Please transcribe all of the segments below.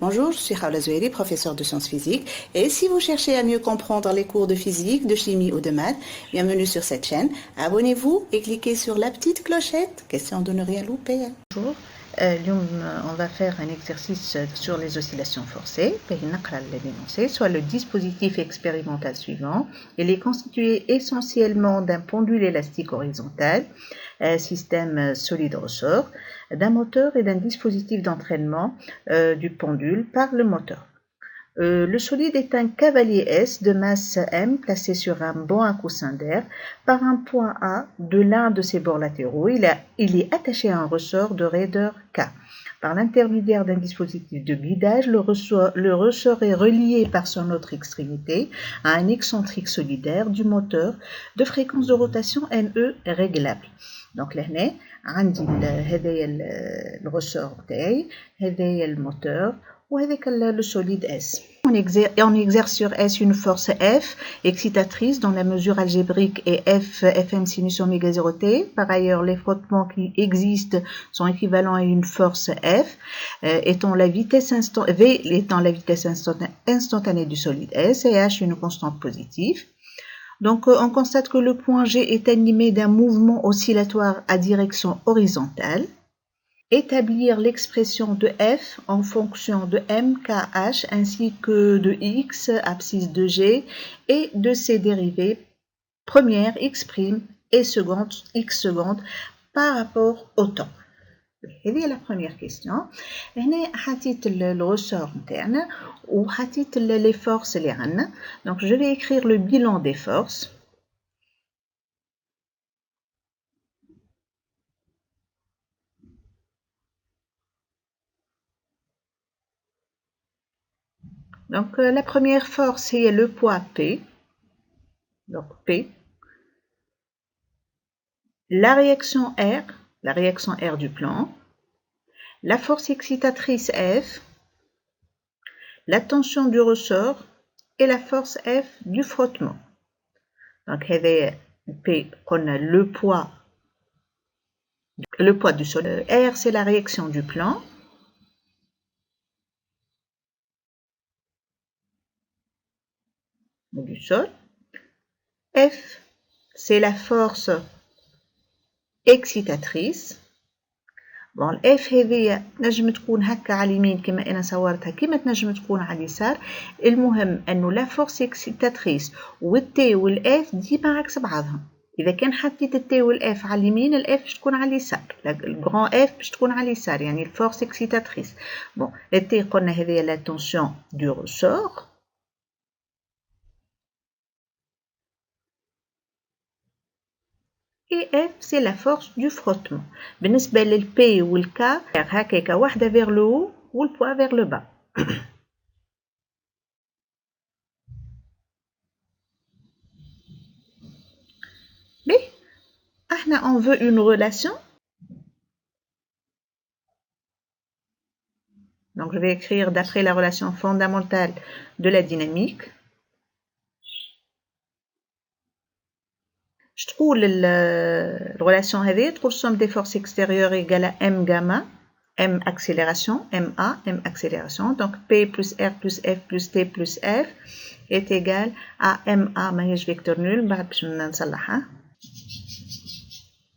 Bonjour, je suis Khawla Zouhiri, professeure de sciences physiques. Et si vous cherchez à mieux comprendre les cours de physique, de chimie ou de maths, bienvenue sur cette chaîne. Abonnez-vous et cliquez sur la petite clochette, question de ne rien louper. Bonjour, on va faire un exercice sur les oscillations forcées. Soit le dispositif expérimental suivant. Il est constitué essentiellement d'un pendule élastique horizontal, système solide ressort, d'un moteur et d'un dispositif d'entraînement du pendule par le moteur. Le solide est un cavalier S de masse M placé sur un banc à coussin d'air par un point A de l'un de ses bords latéraux. Il est attaché à un ressort de raideur K. Par l'intermédiaire d'un dispositif de guidage, le ressort est relié par son autre extrémité à un excentrique solidaire du moteur de fréquence de rotation NE réglable. Donc là, عندي هذايا الرسور تاعي هذايا الموتور وهذاك le solide S. On exerce sur S une force F excitatrice dont la mesure algébrique est Fm sinus oméga 0t. Par ailleurs, les frottements qui existent sont équivalents à une force F V étant la vitesse instantanée du solide S et H une constante positive. Donc, on constate que le point G est animé d'un mouvement oscillatoire à direction horizontale. Établir l'expression de F en fonction de MKH ainsi que de X, abscisse de G, et de ses dérivées première X' et seconde X seconde par rapport au temps. هذه la première question. هنا حطيت الرessort نتاعنا وحطيت les forces اللي عندنا. Donc je vais écrire le bilan des forces. Donc la première force c'est le poids P. Donc P. La réaction R du plan, la force excitatrice F, la tension du ressort et la force F du frottement. Donc, P, on a le poids du sol. R, c'est la réaction du plan. Du sol. F, c'est la force excitatrice. Bon, F هذه نجم تكون هكا على اليمين كما أنا صورتها كما تنجم تكون على اليسار. المهم أنه لا فورس اكسيتاتريس والتي والإف ديما عكس بعضهم. إذا كان حطيت التي والإف على اليمين الإف باش تكون على اليسار. الجران إف باش تكون على اليسار يعني الفورس اكسيتاتريس. بون التي قلنا هذه لا تونسيون دو رسور. Et F, c'est la force du frottement. بالنسبة لل P ou le K, هكاكا واحدة vers le haut ou le poids vers le bas. Mais, on veut une relation. Donc, je vais écrire d'après la relation fondamentale de la dynamique. Je trouve la relation هذه تقول somme des forces extérieures égale à M gamma, M accélération, MA, M accélération. Donc P plus R plus F plus T plus F est égal à MA ماهيش vecteur nul بعد باش نصلحها.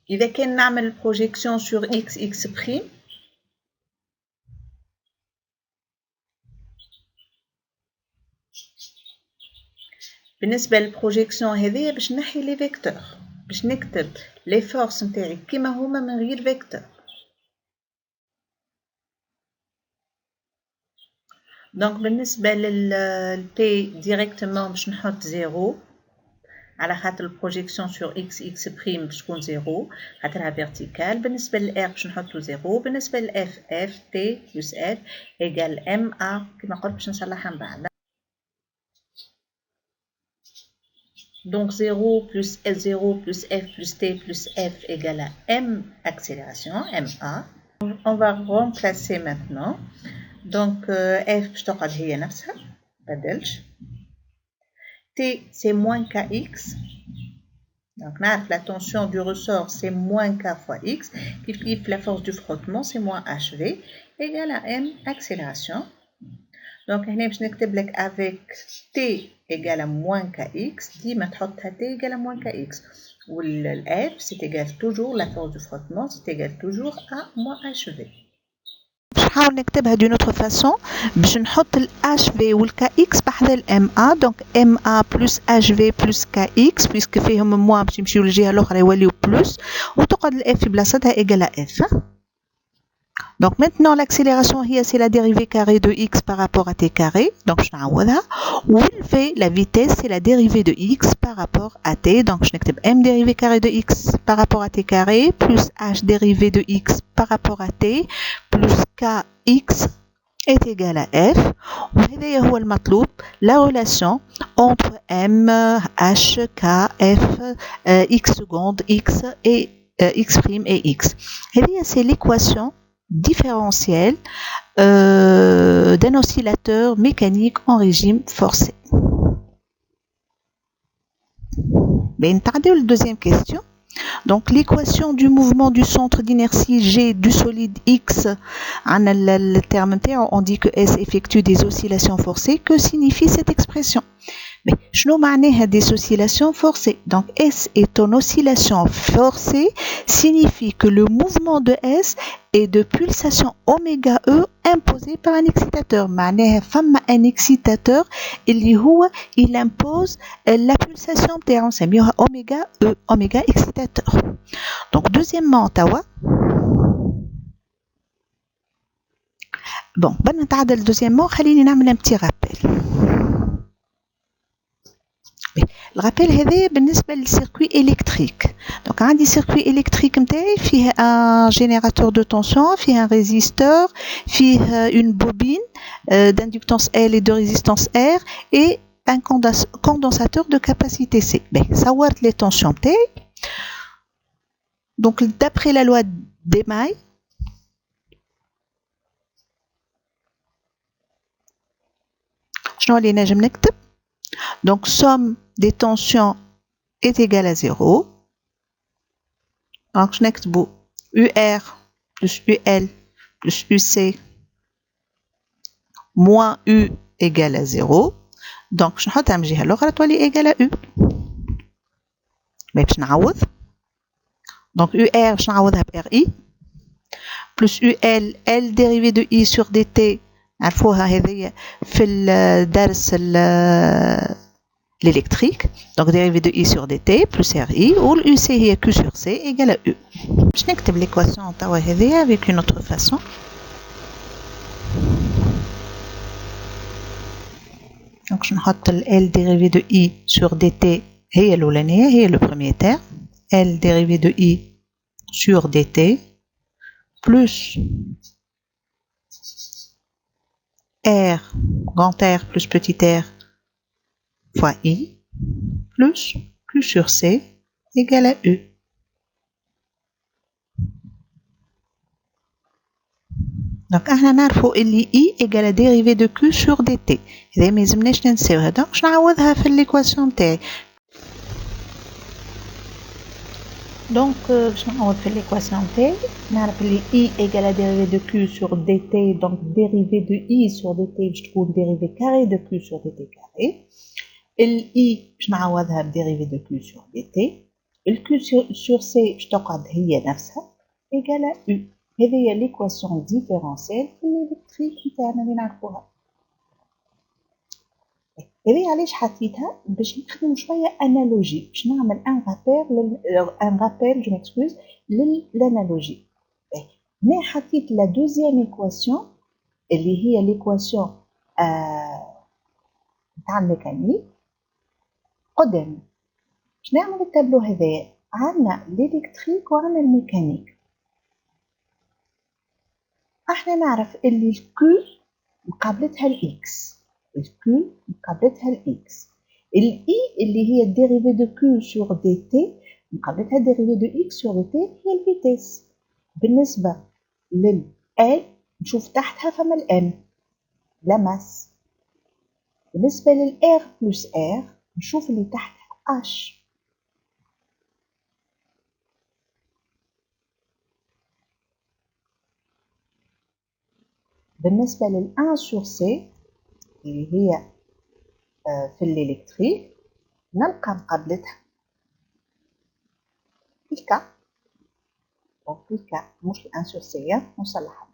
إذا كان نعمل projection sur X'. بالنسبة للبروجيكسيون هذه باش نحي لي فيكتور باش نكتب لي فورس نتاعي كيما هما من غير فيكتور. دونك بالنسبة للبي ديريكتومون باش نحط 0 على خاطر البروجيكسيون سور X' باش تكون 0 خاطرها فيرتيكال. بالنسبة للR باش نحطو 0. بالنسبة للF F T plus F égal MA كيما قلت باش نصلحها من بعد. Donc 0 plus L0 plus F plus T plus F égale à M accélération, MA. On va remplacer maintenant. Donc F باش تقعد هي نفسها بدلش. T c'est moins KX. Donc la tension du ressort c'est moins K fois X. La force du frottement c'est moins HV égale à M accélération. Donc هنا باش نكتب لك avec t égale à moins kx ديما تحطها t égale à moins kx والf c'est égal toujours la force du frottement c'est égal toujours à moins hv. باش نحاول نكتبها d'une autre façon باش نحط ال hv وال kx بحذا ال ma donc ma plus hv plus kx puisque فيهم moins باش يمشيو للجهة الأخرى يوليو plus وتقعد ال f في بلاصتها égal à f. Donc maintenant l'accélération c'est la dérivée carrée de x par rapport à t carré. Donc je n'aouda. Ou v, la vitesse c'est la dérivée de x par rapport à t. Donc je n'écris m dérivée carrée de x par rapport à t carré plus h dérivée de x par rapport à t plus kx est égal à f. وهذا le المطلوب la relation entre m, h, k, f, x seconde, x et x prime et x. C'est l'équation différentielle d'un oscillateur mécanique en régime forcé. Ben, la deuxième question. Donc l'équation du mouvement du centre d'inertie G du solide X, le terme on dit que S effectue des oscillations forcées. Que signifie cette expression? Mais je nomme des oscillations forcées. Donc S est une oscillation forcée, signifie que le mouvement de S est de pulsation oméga E imposé par un excitateur. معناها فما un excitateur اللي هو il impose la pulsation نتاعو نسميوها oméga E, oméga excitateur. Donc deuxièmement توا bon بعد ما نتعدل deuxièmement خليني نعمل un petit rappel. Le rappel هذا بالنسبة للcircuit électrique. Donc عندي circuit électrique نتاعي فيه un générateur de tension, فيه un résisteur, فيه une bobine d'inductance L et de résistance R et un condensateur de capacité C. Ben, صورت les tensions نتاعي. Donc d'après la loi d'Emaille, شنو اللي نجم نكتب؟ Donc somme des tensions est égale à 0. Donc je n'explique UR plus UL plus UC moins U égale à 0. Donc je n'ai pas alors elle est égale à U. Mais je n'aoude. Donc UR je n'aoude à RI plus UL L dérivée de I sur dt. عرفوها هذه في الدرس l'électrique, donc dérivée de I sur dt plus RI, où l'UC est Q sur C égale à U. Je n'écris l'équation avec une autre façon. Donc je n'ai L dérivée de I sur dt, c'est le premier terme. L dérivée de I sur dt plus R, grand R plus petit r fois I plus Q sur C égale à U. Donc, on a dit I égale à dérivée de Q sur dt. إذا ما يلزمناش ننساوها. Donc, je نعوضها في l'équation تاعي. Donc, je نعوض في l'équation تاعي. نعرف اللي I égale à dérivée de Q sur dt. Donc, dérivée de I sur dt باش تكون dérivée carrée de Q sur dt carré. ال I باش نعوضها بدérivée de Q sur dt. ال Q sur C باش تقعد هي نفسها égale à U. هذه هي l'équation différentielle في الإلكتريك نتاعنا اللي نعرفوها. هذه علاش حطيتها باش نخدمو شوية أنالوجي باش نعمل ان رابيل جو ميكسكوز للأنالوجي. هنا حطيت لا دوزيام إيكواسيون اللي هي ليكواسيون نتاع الميكانيك قدامنا. باش نعمل التابلو هذايا عندنا الإلكتريك وعندنا الميكانيك. احنا نعرف اللي الكو مقابلتها الاكس، الكو مقابلتها الاكس، الاي اللي هي الديريفي دو كو سور دي تي مقابلتها الديريفي دو اكس سور دي تي هي الفيتيس. بالنسبه لل نشوف تحتها فما الام لا ماس. بالنسبه للار بلس ار نشوف اللي تحتها اش. بالنسبة لل 1 sur C اللي هي في الإلكتريك نلقى مقابلتها الكا، دونك الكا مش ال 1 sur C نصلحها.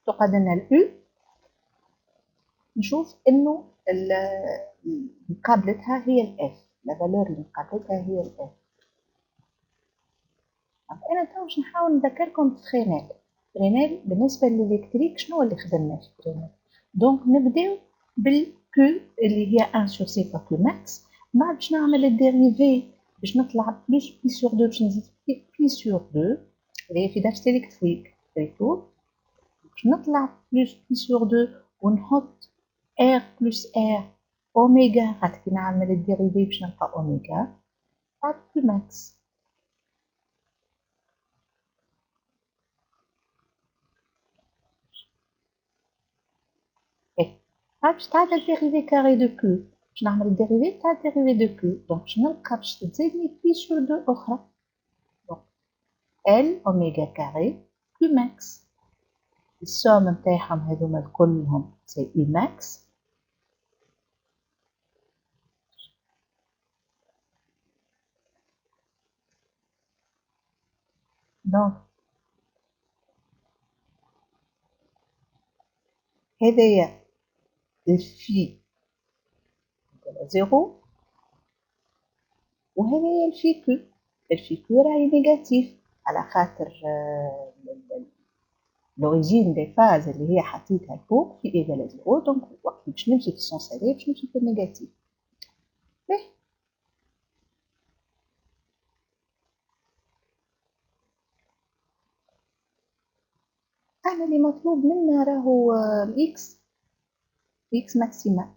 تقعد لنا الأو، نشوف إنه مقابلتها هي الإف، لا فالور اللي مقابلتها هي الإف. أنا تو باش نحاول نذكركم بفرينال. فرينال بالنسبة للإلكتريك شنو اللي خدمناه في فرينال؟ دونك نبداو بالكو اللي هي 1 sur C با كو ماكس، بعد باش نعمل الديريفي باش نطلع بلوس بي سور 2 باش نزيد بي سور 2 اللي هي في درس الإلكتريك ريتو، باش نطلع بلوس بي سور 2 ونحط R plus R أوميغا، خاطر كي نعمل الديريفي باش نلقى أوميغا بعد كو ماكس. بعد باش تعدل ديريفي كاري دو كو، باش نعمل الديريفي تاع ديريفي دو كو، دونك باش نلقى باش تزيدني بي سور 2 أخرى، دونك L أوميغا كاري كو ماكس، السوم نتاعهم هذوما كلهم سي إي ماكس. دونك هذايا الفي على زيرو، وهذايا الفي كو، الفي كو راهي نيجاتيف على خاطر لوريجين دي فاز اللي هي حطيتها فوق في ايغال زيرو، دونك وقت باش نمشي في السونس هذايا باش نمشي في النيجاتيف. باهي انا اللي مطلوب منا راهو الاكس، اكس ماكسيمال،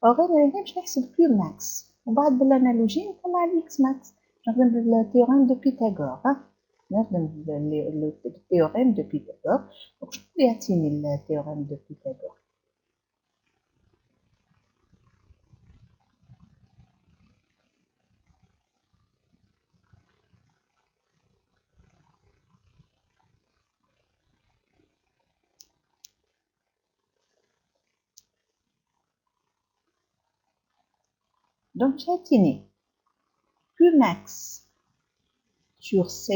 وغير هنا باش نحسب كيو ماكس وبعد بالانالوجي نطلع الاكس ماكس، نخدم بالتيوريم دو بيثاغور. نخدم بالتيوريم دو بيثاغور. دونك شنو يعطيني التيوريم دو بيثاغور؟ دونك يعطيني Q max sur C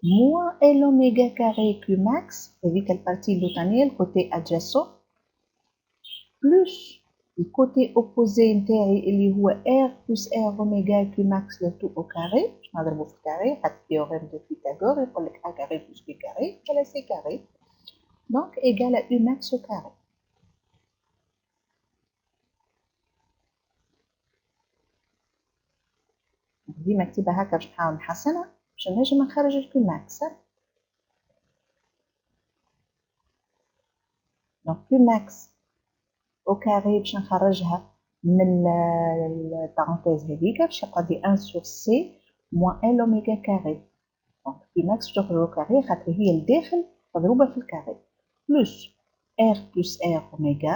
moins L oméga carré Q max, هذيك البارتي اللوطانية الكوتي adjacent، plus le côté opposé نتاعي اللي هو R plus R oméga Q max le tout au carré، باش نضربو في الكاري حتى théorème de Pythagore يقول لك A carré plus B carré égale à C carré، donc égale à U max au carré. ديما نكتبها هكا باش نحاول نحسنها باش نجم نخرج الكو ماكس. دونك كو ماكس او كاري باش نخرجها من البارونتيز هذيك باش يقعد لي 1 سور سي موان ال اوميغا كاري، دونك كو ماكس باش تخرج او كاري خاطر هي الداخل مضروبه في الكاري، بلس ار بلس ار اوميغا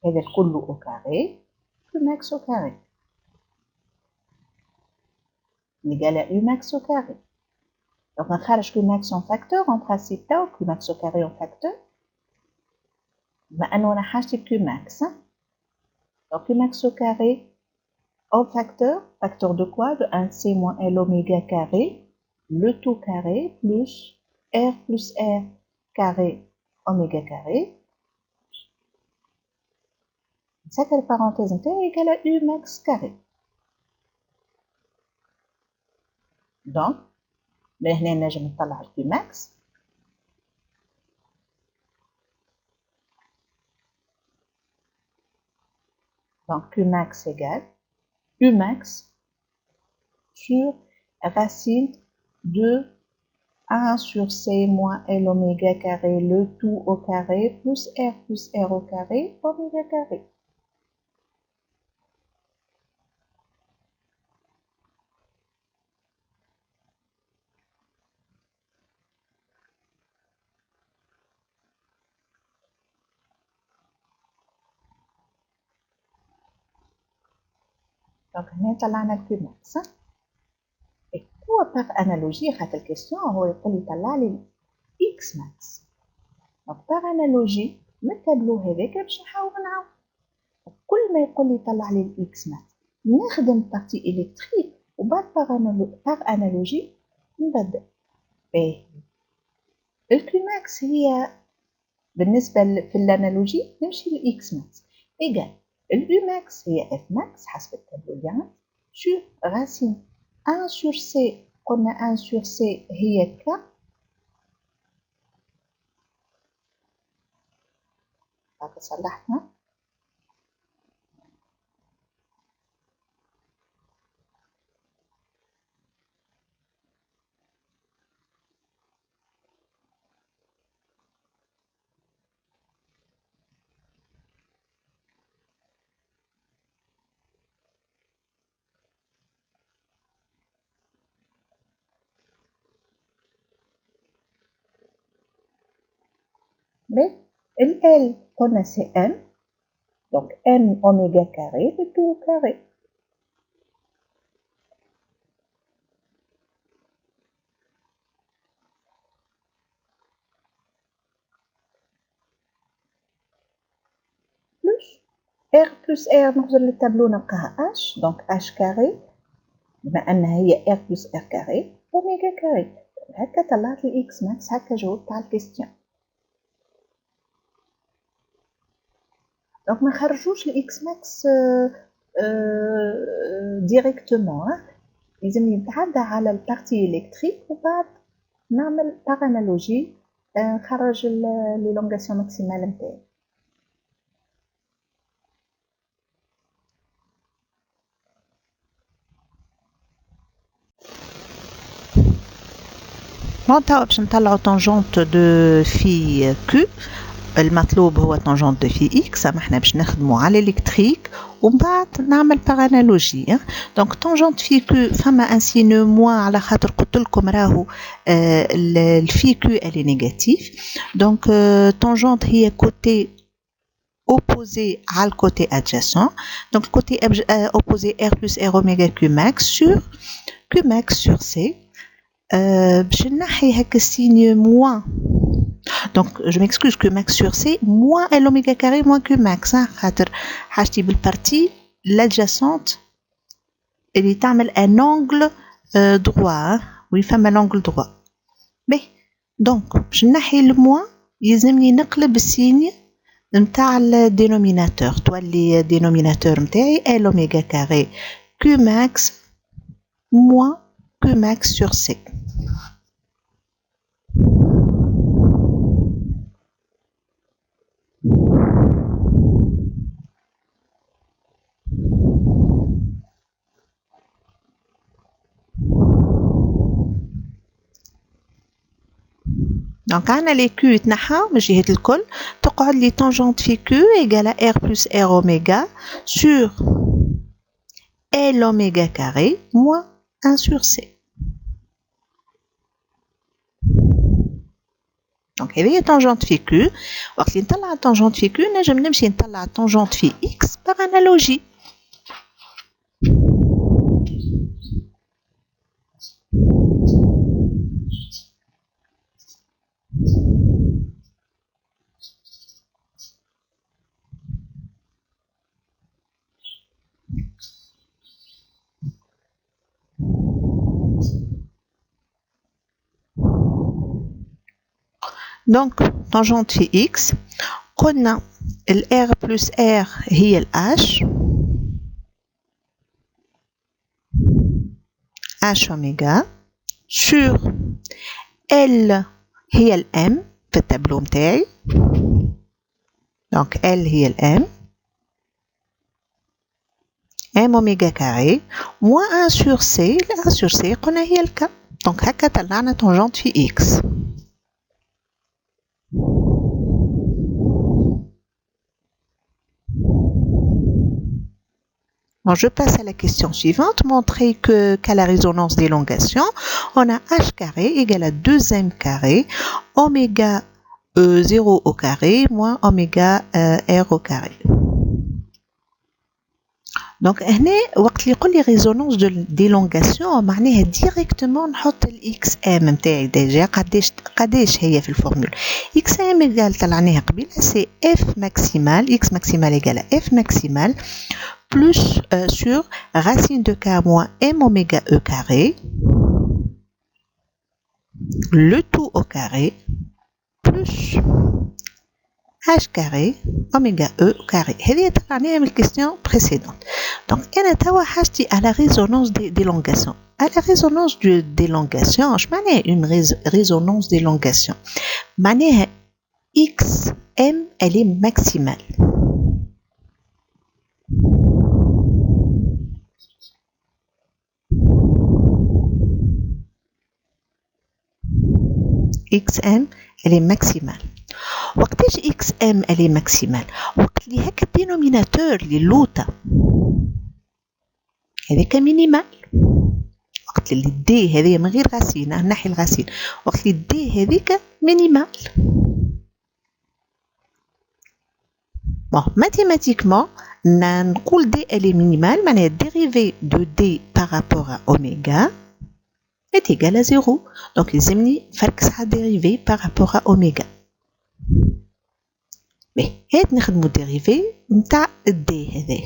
هذا الكل او كاري كو ماكس او كاري اللي قال يو ماكس او كاري. دونك نخرج كو ماكس اون فاكتور اون برانسيب تاعو كو ماكس او كاري اون فاكتور، بما انه انا حاجتي كو ماكس. Donc Q max au carré au facteur, facteur de quoi? De 1c moins L oméga carré, le tout carré, plus R plus R carré oméga carré. نسكر البارونتيز نتاعي égale à U max carré. Donc من هنا نجم نطلع ال Q max. Donc Q max égale U max sur racine de 1 sur C moins L oméga carré, le tout au carré, plus R au carré, oméga carré. دونك هنا طلعنا الكيو ماكس. هو باغ انالوجي خاطر الكيستيون هو يقول لي طلع لي اكس ماكس. دونك باغ انالوجي من التابلو هذاك باش نحاول نعاود. كل ما يقول لي طلع لي الاكس ماكس نخدم بارتي الكتريك وبعد باغ انالوجي نبدل. باهي الكيو ماكس هي بالنسبه في الانالوجي نمشي للاكس ماكس ايجال اليو ماكس هي اف ماكس حسب التابلو اللي عندنا سور راسين 1 sur C قلنا 1 sur C هي ك هاكا صلحنا. ال L قلنا سي M donc M oméga carré de tout au carré. plus R نخرج للتابلو نلقاها H donc H carré بما أنها هي R plus R carré oméga carré. هكا طلعت لي X max هكا جاوبت على الكيستيون. donc ما نخرجوش ال X max ديريكتومون لازم نتعدى على البارتي إلكتريك وبعد نعمل باغ انالوجي نخرج ليلونغاسيون ماكسيمال نتاعي. توا باش نطلعو طونجونت دو في كيو. المطلوب هو طونجونت دو في اكس اما احنا باش نخدمو على الالكتريك ومن بعد نعمل باغ انالوجي. دونك طونجونت في كيو فما ان سين موان على خاطر قلت لكم راهو الفي كيو الي نيجاتيف. دونك طونجونت هي كوتي opposé على الكوتي adjacent. donc le côté opposé R plus R oméga Q max sur Q max sur C. باش نحي هكا السيني موان. donc je m'excuse Q max sur C moins L oméga carré moins Q max خاطر حاجتي بالبارتي l'adjacente اللي تعمل un angle droit. oui فما l'angle droit. باهي donc باش نحي الموان يلزمني نقلب السيني نتاع الدينوميناتور تولي الدينوميناتور نتاعي L oméga carré Q max moins Q max sur C. Donc عندنا les Q يتنحاو من جهة الكل تقعد لي tangente في Q égale à R plus R oméga sur L oméga carré moins 1 sur C. Donc هذه هي tangente في Q. وقت اللي نطلع tangente في Q نجم نمشي نطلع tangente في X par analogie. Donc tangente في X قلنا ال R plus R هي ال H oméga sur L هي ال M في التابلو متاعي. donc L هي ال M M oméga carré moins 1 sur C. ال 1 sur C قلنا هي ال K. donc هكا طلعنا tangente في X. Bon, je passe à la question suivante. Montrer qu'à la résonance d'élongation, on a h carré égale à 2m carré oméga 0 au carré moins oméga r au carré. Donc هنا وقت اللي يقول لي ريزونانس ديلونغاسيون معناها ديريكتومون نحط الاكس ام نتاعي ديجا قداش هي في الفورمول اكس ام ايغال طلعناها قبيله سي اف ماكسيمال اكس ماكسيمال ايغال اف ماكسيمال plus sur racine de k moins m oméga e carré le tout au carré plus h carré oméga e carré. هذه طلعناها من الكيستيون précédente. Donc أنا توا حاجتي à la résonance d'élongation. À la résonance d'élongation, je معناها une résonance d'élongation. معناها x m elle est maximale. xm elle est maximale. وقتاش xm elle est maximale وقت اللي هكا الدينوميناتور اللي اللوطة هذاك مينيمال وقت اللي دي هذه من غير غاسين نحي الغاسين وقت اللي دي هذيك مينيمال mathématiquement نقول دي elle est minimale معناها dérivée de d par rapport à oméga est égal à 0 donc يلزمني فركسها dérivée par rapport à oméga. Mais هاد نخدمو dérivé نتاع الدي هذا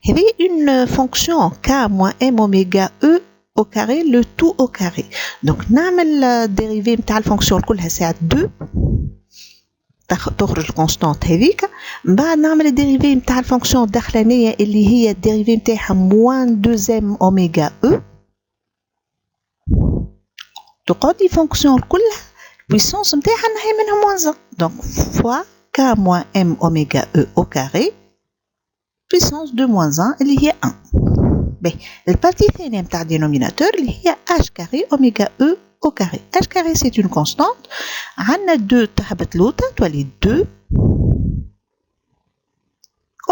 هذه une fonction k moins m oméga e au carré le tout au carré donc نعمل dérivé نتاع الفونكسيون كلها ساعة 2 تخرج الكونستانت هذيك من بعد نعمل الديريفي نتاع الفونكسيون الداخلانيه اللي هي الديريفي نتاعها موان 2 ام اوميغا او تقعد لي فونكسيون كلها البويسونس نتاعها نحي منها موان 1 دونك فوا ك موان ام اوميغا او او كاري بويسونس 2 موان 1 اللي هي 1 باهي البارتي الثانيه نتاع الدينوميناتور اللي هي h كاري اوميغا او au carré. H carré c'est une constante. On a 2 تهبط l'autre, تولي 2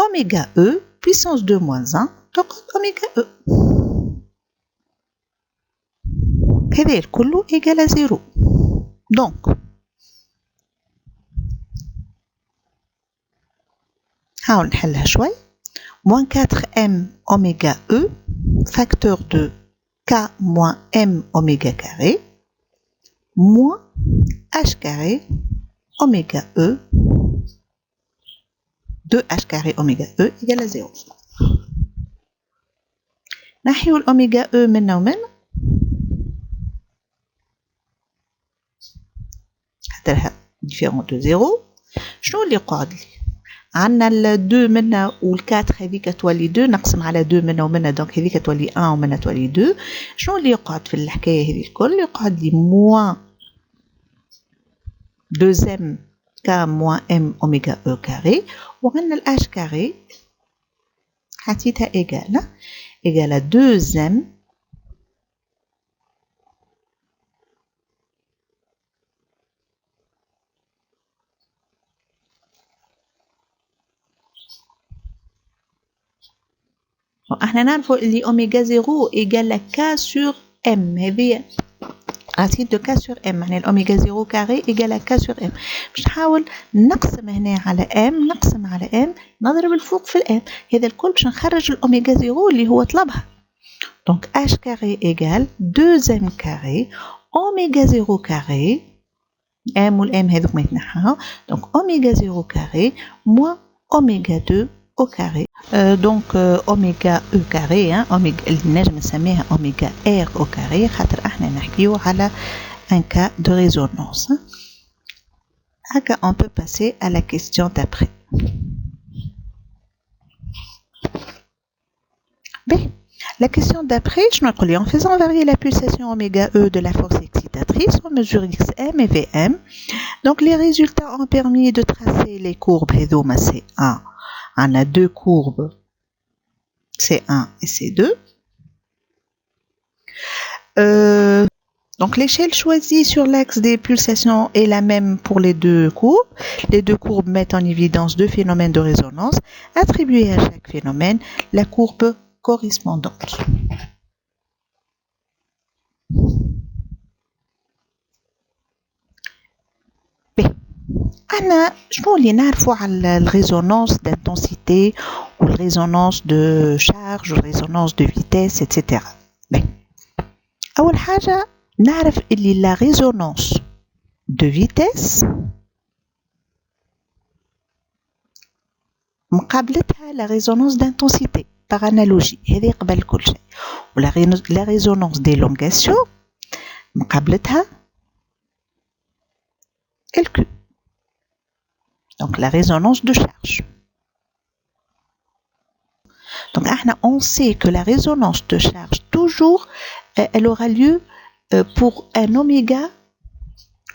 oméga e puissance 2 moins 1 تقعد oméga e. هذا الكل égal à 0. Donc هاو نحلها شوي. Moins 4m oméga e facteur de k moins m oméga carré moins h carré oméga e 2h carré oméga e égale à 0. نحيو الأوميغا e منا ومن حتى différent de 0 شنو اللي قاعد لي عندنا ال 2 منا وال 4 هذيك تولي 2 نقسم على 2 منا ومنا دونك هذيك تولي 1 ومنا تولي 2 شنو اللي يقعد في الحكايه هذه الكل يقعد لي موان 2m k moins m oméga e carré وعندنا ال h carré حطيتها égal à 2m احنا نعرفوا اللي اوميغا 0 égal à k sur m هذه racine de k sur m معناها الاوميغا 0 كاري égal à k sur m باش نحاول نقسم هنا على m نقسم على m نضرب الفوق في الm هذا الكل باش نخرج الاوميغا 0 اللي هو طلبها donc h carré égale 2m carré oméga 0 carré m والm هذوك ما يتنحاو donc oméga 0 carré moins oméga 2 au carré donc oméga e carré oméga اللي نجم نسميها oméga r au carré خاطر احنا نحكيو على un cas de résonance. هكا on peut passer à la question d'après. B. La question d'après, je nous en faisant varier la pulsation oméga e de la force excitatrice, on mesure xm et vm. Donc les résultats ont permis de tracer les courbes هذوما C1. On a deux courbes C1 et C2. Donc l'échelle choisie sur l'axe des pulsations est la même pour les deux courbes. Les deux courbes mettent en évidence deux phénomènes de résonance. Attribuez à chaque phénomène la courbe correspondante. أنا شنو اللي نعرفوا على الريزونانس d'intensité ou la résonance de charge ou résonance de vitesse etc. بي. أول حاجة نعرف اللي la résonance de vitesse مقابلتها la résonance d'intensité par analogie هذه قبل كل شيء. ولا la résonance d'élongation مقابلتها Q. Donc la résonance de charge. Donc on sait que la résonance de charge toujours elle aura lieu pour un oméga,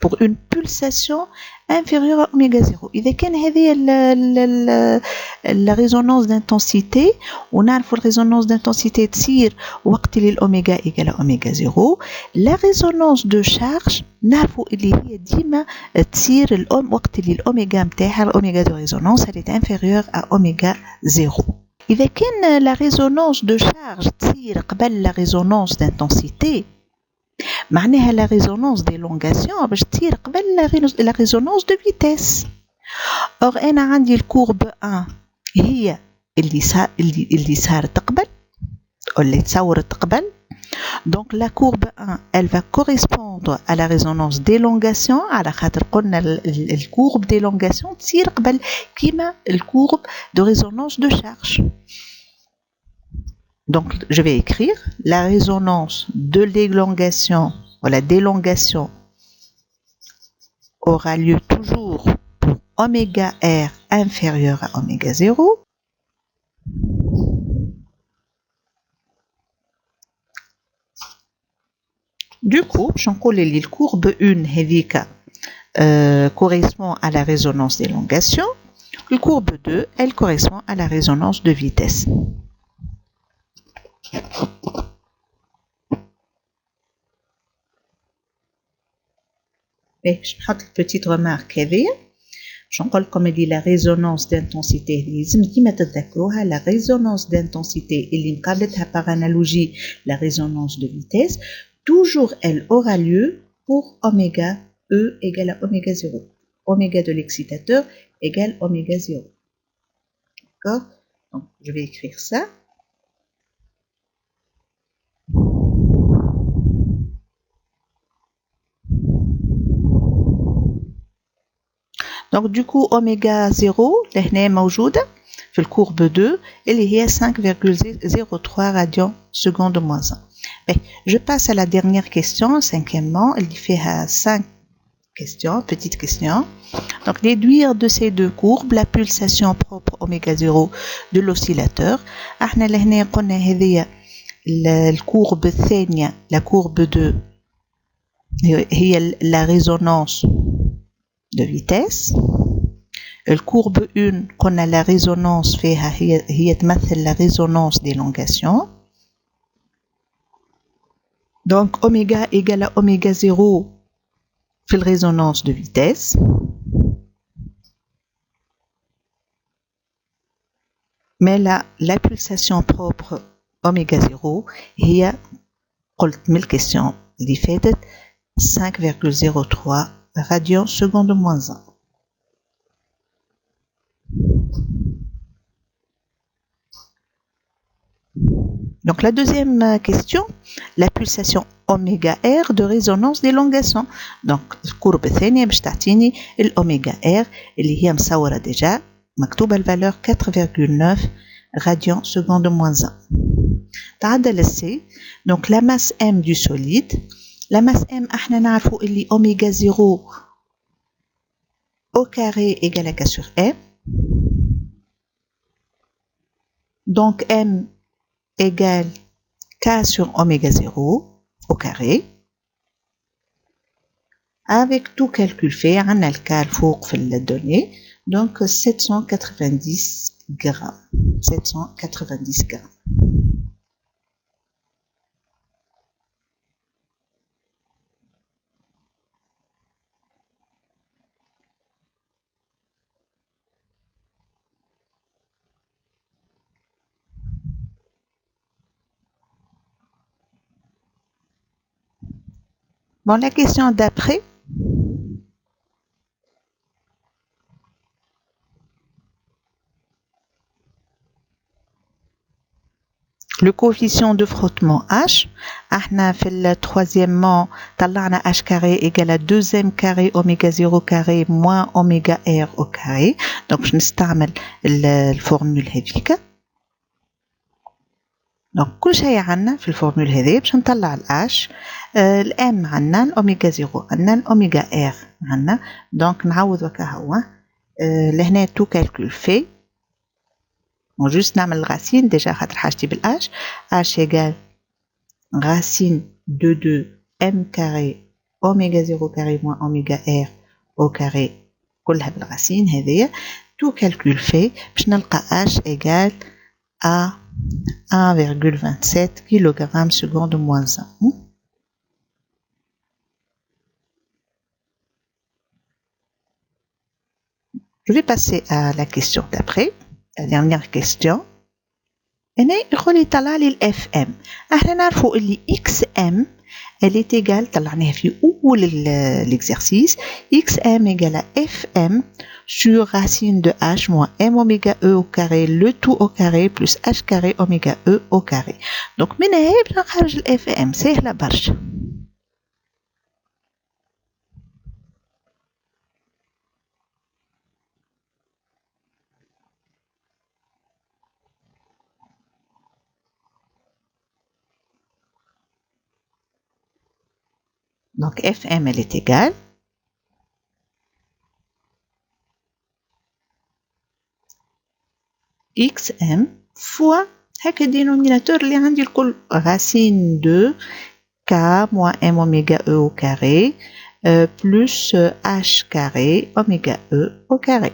pour une pulsation inférieure à oméga 0. إذا كان هذه la résonance d'intensité ونعرف la résonance d'intensité تصير وقت اللي الأوميغا égale à oméga 0. La résonance de charge نعرفوا اللي هي ديما تصير وقت اللي الأوميغا متاعها الأوميغا de résonance elle est inférieure à oméga 0. إذا كان la résonance de charge تصير قبل la résonance d'intensité معناها la résonance d'élongation باش تصير قبل la résonance de vitesse. Or أنا عندي الكورب 1 هي اللي صارت قبل اللي تصورت قبل. Donc la courbe 1 elle va correspondre à la résonance d'élongation على خاطر قلنا الكورب d'élongation تصير قبل كيما الكورب de résonance de charge. Donc je vais écrire la résonance de l'élongation voilà d'élongation aura lieu toujours pour oméga r inférieur à oméga 0. Du coup, je vais la courbe 1 هذيك correspond à la résonance d'élongation. La courbe 2, elle correspond à la résonance de vitesse. Et je vais une petite remarque هذه. Je نقول comme dit la résonance d'intensité لازم ديما تتذكروها la résonance d'intensité اللي مقابلتها par analogie la résonance de vitesse toujours elle aura lieu pour oméga E égale à oméga 0. Oméga de l'excitateur égale oméga 0. D'accord? Donc je vais écrire ça. Donc du coup oméga 0 لهنا موجودة في الكورب 2 اللي هي 5,03 radians seconde moins 1. Je passe à la dernière question, cinquièmement, elle fait 5 questions, petites questions. Donc déduire de ces deux courbes la pulsation propre oméga 0 de l'oscillateur. احنا لهنا قلنا هذه الكورب الثانية la courbe 2 هي la résonance de vitesse. الكورب 1 قلنا la résonance فيها هي تمثل la résonance d'élongation. Donc oméga égale à oméga 0 في la résonance de vitesse. Mais la pulsation propre oméga 0 هي قلت من الكيستيون اللي فاتت 5,03 radians seconde moins 1. Donc la deuxième question, la pulsation oméga R de résonance d'élongation. Donc الكورب الثانية باش تعطيني الأوميغا R اللي هي مصورة déjà مكتوبة الفالور 4,9 radians seconde moins 1. تعدل السي. Donc la masse M du solide. La masse M احنا نعرفوا اللي oméga 0 au carré égale à K sur M. Donc M égale K sur oméga 0 au carré. Avec tout calcul fait, on a le cas فوق في la donnée. Donc 790 grammes. 790 grammes. Bon, la question d'après. le coefficient de frottement H. احنا في التروisièmement طلعنا H carré égale à 2m carré oméga 0 carré moins oméga R au carré. Donc je نستعمل الفورمول هذيك. Donc كل شيء عندنا في الفورمول هذه باش نطلع ال H. الام عندنا الاوميجا 0 عندنا الاوميجا R عندنا. Donc نعوض وكا هو. لهنا تو كالكول في. On juste نعمل الرacine déjà خاطر حاجتي بالH. H égale racine de 2 m carré oméga 0 carré moins oméga R au carré كلها بالرacine هذيا. Tout calcul fait باش نلقى H égale à 1,27 kg seconde moins 1. Je vais passer à la question d'après, la dernière question. هنا يقول لي طلع لي ال FM. احنا نعرفوا اللي XM elle est égale طلعناها في أول l'exercice. XM égale à FM sur racine de H moins M oméga E au carré le tout au carré plus H carré oméga E au carré. Donc من هنا باش نخرج ال FM سهلة برشا. Donc FM elle est égale XM fois هكا dénominateur اللي عندي الكل racine de K moins M oméga E au carré plus H carré oméga E au carré.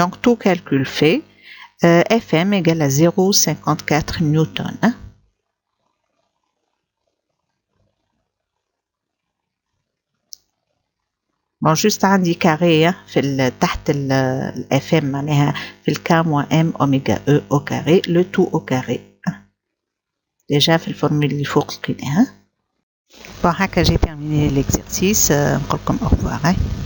Donc tout calcul fait, FM égale à 0,54 newton. Hein? Bon, juste عندي carré في تحت ال FM معناها في K moins M oméga E au carré, le tout au carré. Déjà في الفورمule اللي فوق لقيناها. Bon, هكا j'ai terminé l'exercice. نقول لكم au revoir.